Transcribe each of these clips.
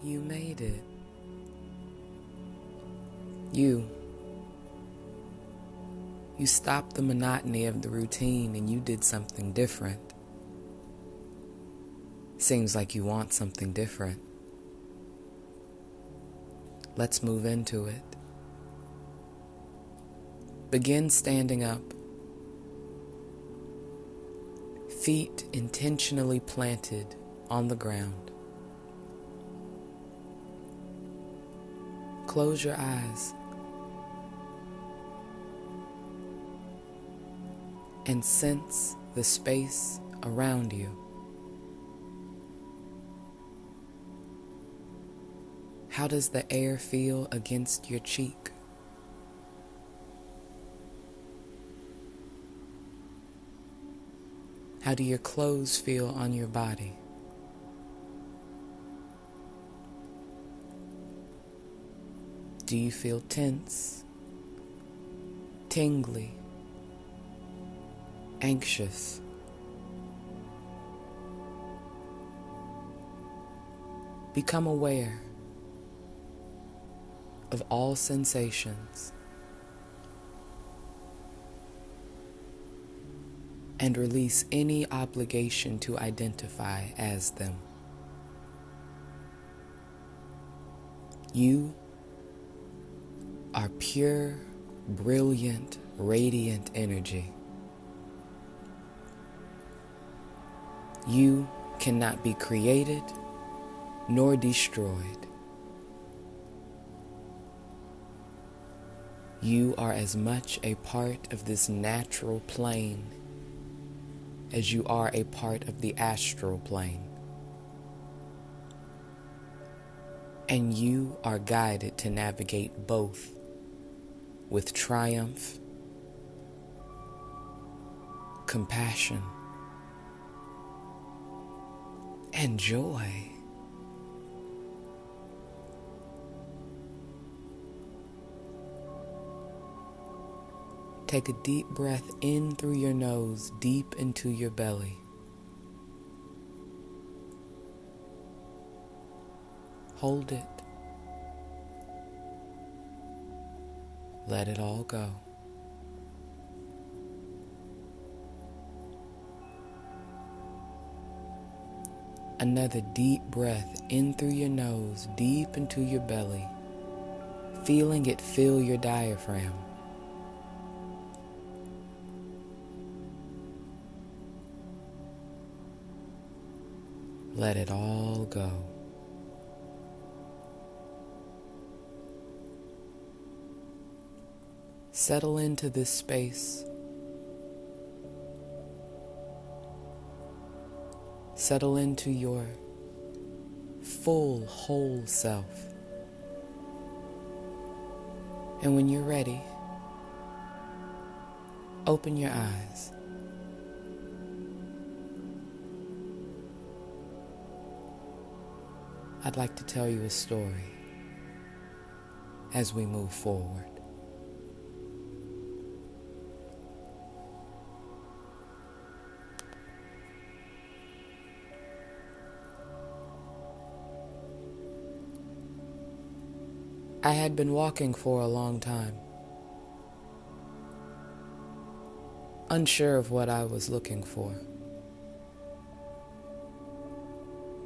You made it. You stopped the monotony of the routine and you did something different. Seems like you want something different. Let's move into it. Begin standing up. Feet intentionally planted on the ground. Close your eyes and sense the space around you. How does the air feel against your cheek? How do your clothes feel on your body? Do you feel tense, tingly, anxious? Become aware of all sensations and release any obligation to identify as them. You are pure, brilliant, radiant energy. You cannot be created nor destroyed. You are as much a part of this natural plane as you are a part of the astral plane. And you are guided to navigate both with triumph, compassion, and joy. Take a deep breath in through your nose, deep into your belly. Hold it. Let it all go. Another deep breath in through your nose, deep into your belly, feeling it fill your diaphragm. Let it all go. Settle into this space. Settle into your full, whole self. And when you're ready, open your eyes. I'd like to tell you a story as we move forward. I had been walking for a long time, unsure of what I was looking for,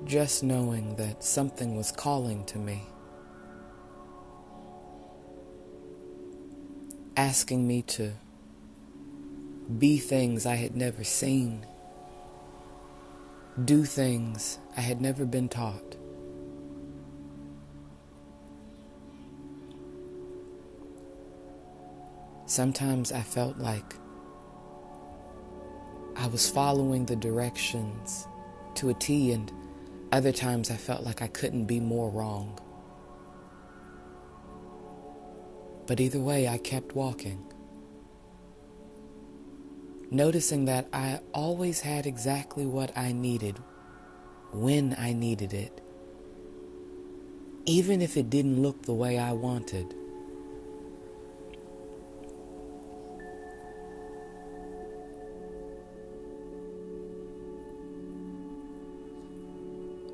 just knowing that something was calling to me, asking me to be things I had never seen, do things I had never been taught. Sometimes I felt like I was following the directions to a T, and other times I felt like I couldn't be more wrong. But either way, I kept walking, noticing that I always had exactly what I needed when I needed it, even if it didn't look the way I wanted.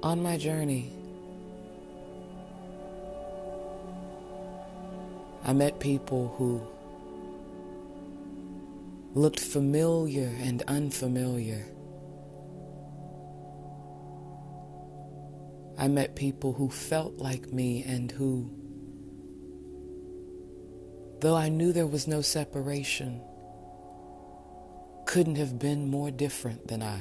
On my journey, I met people who looked familiar and unfamiliar. I met people who felt like me and who, though I knew there was no separation, couldn't have been more different than I.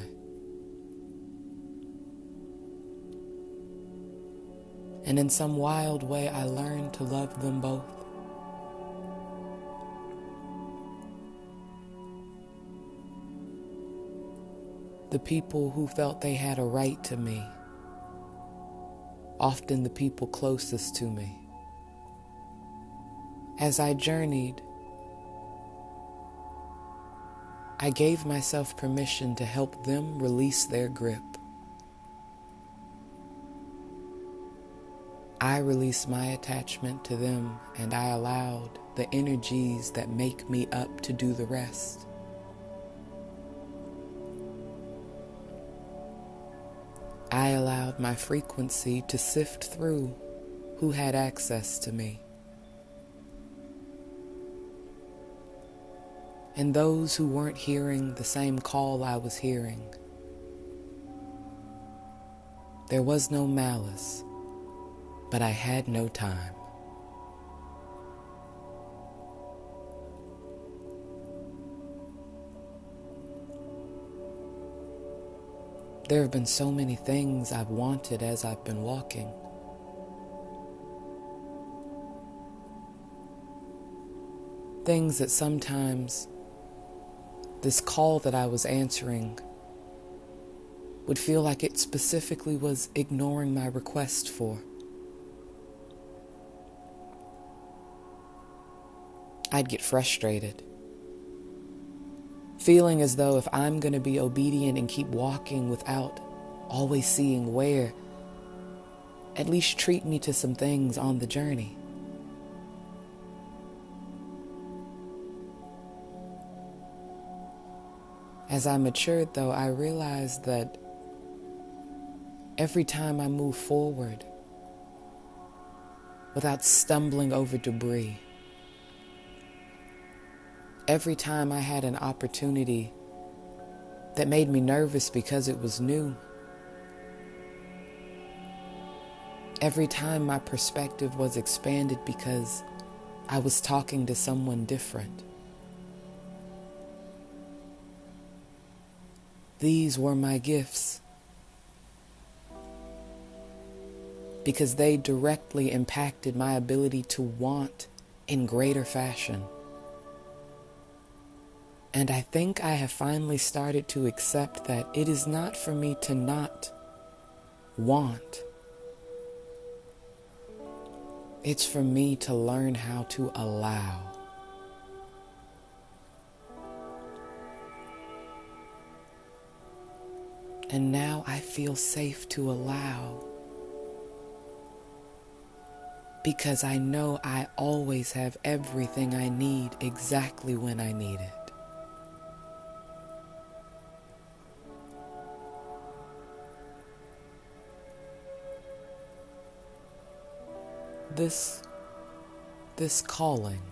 And in some wild way, I learned to love them both. The people who felt they had a right to me, often the people closest to me. As I journeyed, I gave myself permission to help them release their grip. I released my attachment to them, and I allowed the energies that make me up to do the rest. I allowed my frequency to sift through who had access to me. And those who weren't hearing the same call I was hearing. There was no malice, but I had no time. There have been so many things I've wanted as I've been walking. Things that sometimes this call that I was answering would feel like it specifically was ignoring my request for. I'd get frustrated, feeling as though if I'm going to be obedient and keep walking without always seeing where, at least treat me to some things on the journey. As I matured, though, I realized that every time I moved forward without stumbling over debris, every time I had an opportunity that made me nervous because it was new, every time my perspective was expanded because I was talking to someone different, these were my gifts because they directly impacted my ability to want in greater fashion. And I think I have finally started to accept that it is not for me to not want. It's for me to learn how to allow. And now I feel safe to allow because I know I always have everything I need exactly when I need it. This calling,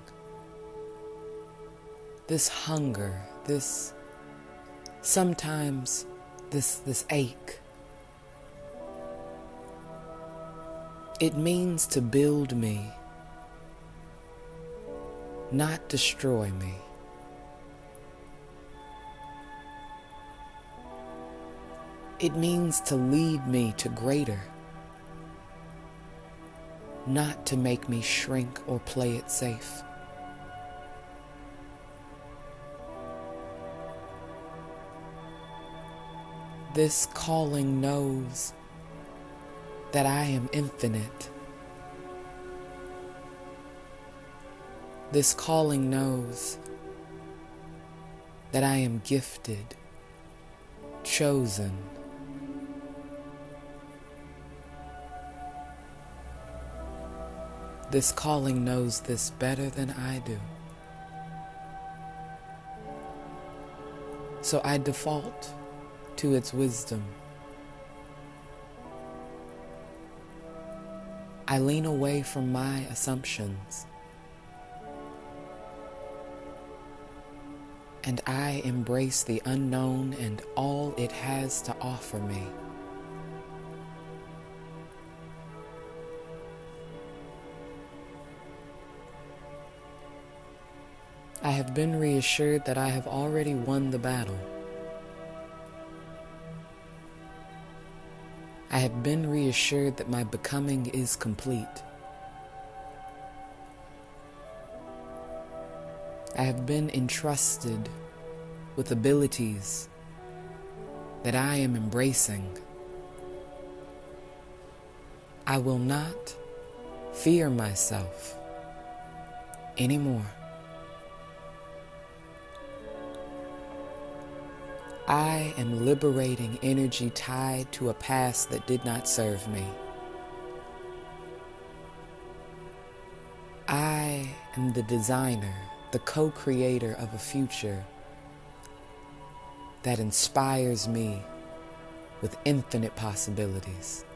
this hunger, sometimes this ache, it means to build me, not destroy me. It means to lead me to greater, not to make me shrink or play it safe. This calling knows that I am infinite. This calling knows that I am gifted, chosen. This calling knows this better than I do. So I default to its wisdom. I lean away from my assumptions. and I embrace the unknown and all it has to offer me. I have been reassured that I have already won the battle. I have been reassured that my becoming is complete. I have been entrusted with abilities that I am embracing. I will not fear myself anymore. I am liberating energy tied to a past that did not serve me. I am the designer, the co-creator of a future that inspires me with infinite possibilities.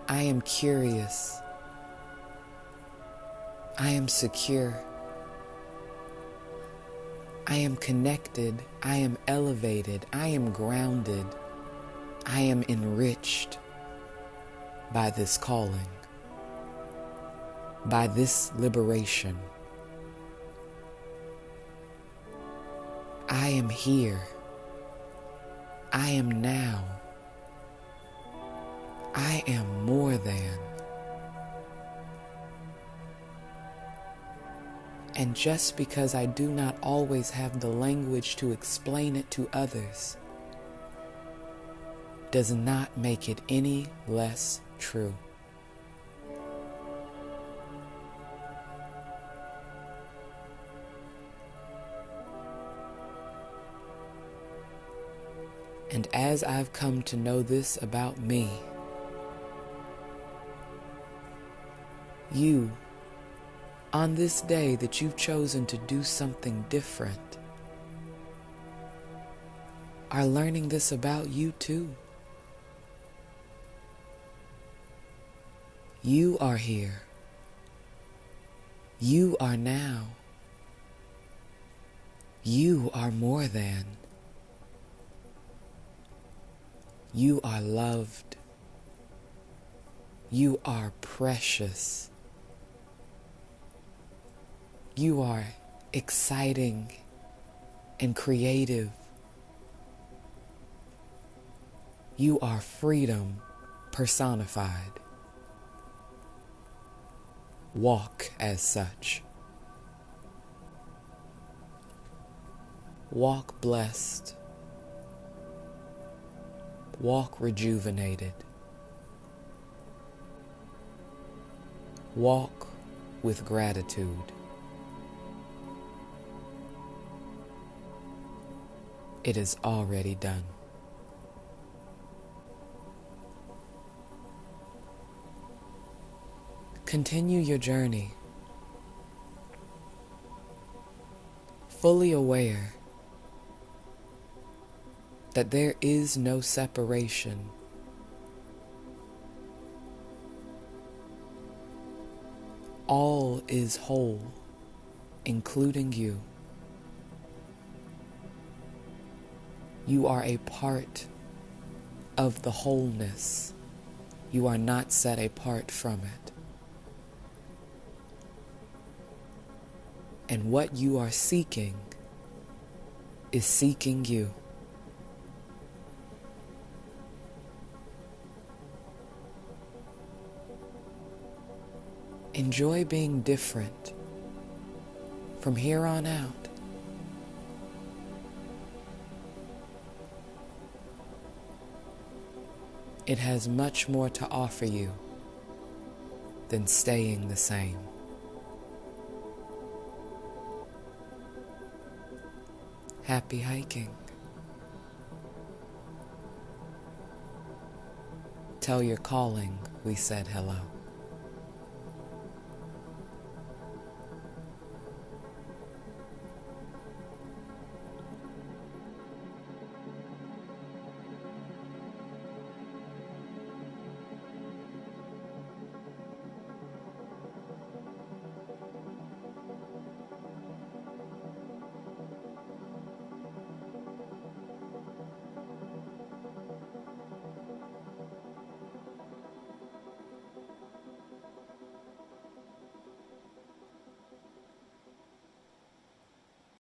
I am curious. I am secure. I am connected. I am elevated. I am grounded. I am enriched by this calling, by this liberation. I am here. I am now. I am more than. And just because I do not always have the language to explain it to others does not make it any less true. And as I've come to know this about me, you, on this day that you've chosen to do something different, are learning this about you too. You are here. You are now. You are more than. You are loved. You are precious. You are exciting and creative. You are freedom personified. Walk as such. Walk blessed. Walk rejuvenated. Walk with gratitude. It is already done. Continue your journey, fully aware that there is no separation. All is whole, including you. You are a part of the wholeness. You are not set apart from it. And what you are seeking is seeking you. Enjoy being different from here on out. It has much more to offer you than staying the same. Happy hiking. Tell your calling we said hello.